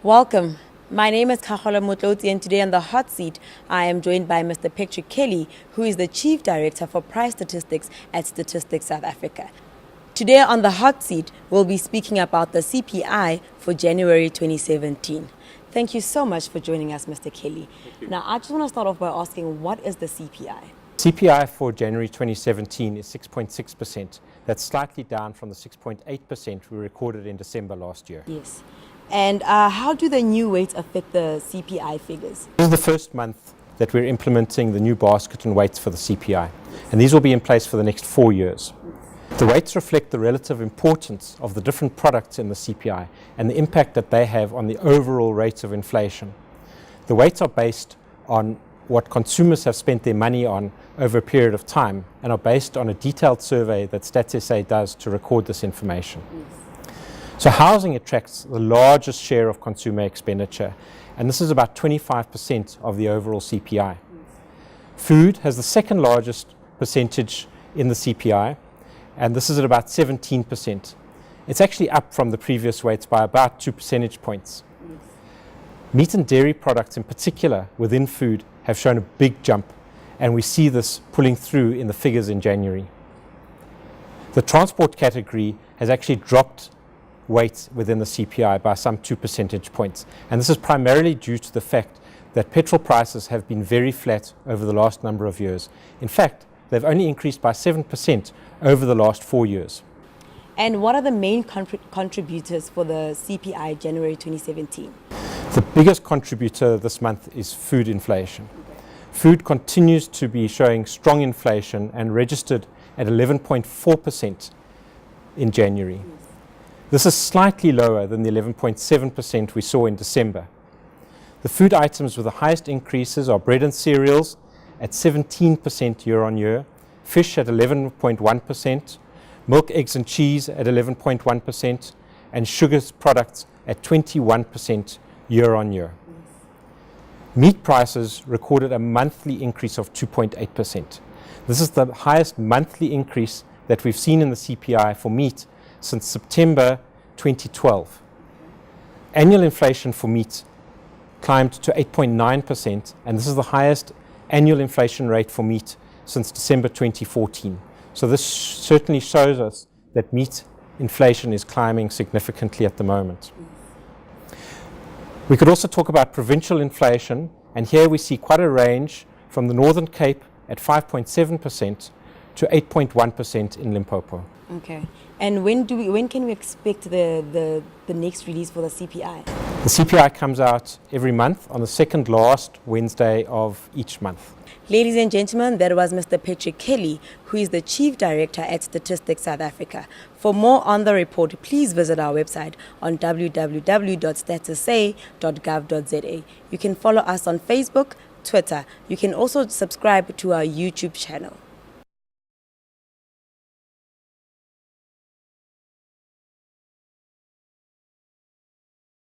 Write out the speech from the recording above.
Welcome. My name is Kahola Mutloti, and today on the hot seat, I am joined by Mr. Patrick Kelly, who is the Chief Director for Price Statistics at Statistics South Africa. Today on the hot seat, we'll be speaking about the CPI for January 2017. Thank you so much for joining us, Mr. Kelly. Now, I just want to start off by asking, what is the CPI? CPI for January 2017 is 6.6%. That's slightly down from the 6.8% we recorded in December last year. Yes. And how do the new weights affect the CPI figures? This is the first month that we're implementing the new basket and weights for the CPI, and these will be in place for the next 4 years. The weights reflect the relative importance of the different products in the CPI and the impact that they have on the overall rate of inflation. The weights are based on what consumers have spent their money on over a period of time and are based on a detailed survey that Stats SA does to record this information. So housing attracts the largest share of consumer expenditure, and this is about 25% of the overall CPI. Food has the second largest percentage in the CPI, and this is at about 17%. It's actually up from the previous weights by about 2 percentage points. Meat and dairy products in particular within food have shown a big jump, and we see this pulling through in the figures in January. The transport category has actually dropped weights within the CPI by some 2 percentage points, and this is primarily due to the fact that petrol prices have been very flat over the last number of years. In fact, they've only increased by 7% over the last 4 years. And what are the main contributors for the CPI January 2017? The biggest contributor this month is food inflation. Food continues to be showing strong inflation and registered at 11.4% in January. This is slightly lower than the 11.7% we saw in December. The food items with the highest increases are bread and cereals at 17% year on year, fish at 11.1%, milk, eggs and cheese at 11.1%, and sugar products at 21% year on year. Meat prices recorded a monthly increase of 2.8%. This is the highest monthly increase that we've seen in the CPI for meat since September 2012. Annual inflation for meat climbed to 8.9%, and this is the highest annual inflation rate for meat since December 2014. So this certainly shows us that meat inflation is climbing significantly at the moment. We could also talk about provincial inflation, and here we see quite a range from the Northern Cape at 5.7% to 8.1% in Limpopo. Okay. And when can we expect the next release for the CPI? The CPI comes out every month on the second last Wednesday of each month. Ladies and gentlemen, that was Mr. Patrick Kelly, who is the Chief Director at Statistics South Africa. For more on the report, please visit our website on www.statsa.gov.za. You can follow us on Facebook, Twitter. You can also subscribe to our YouTube channel.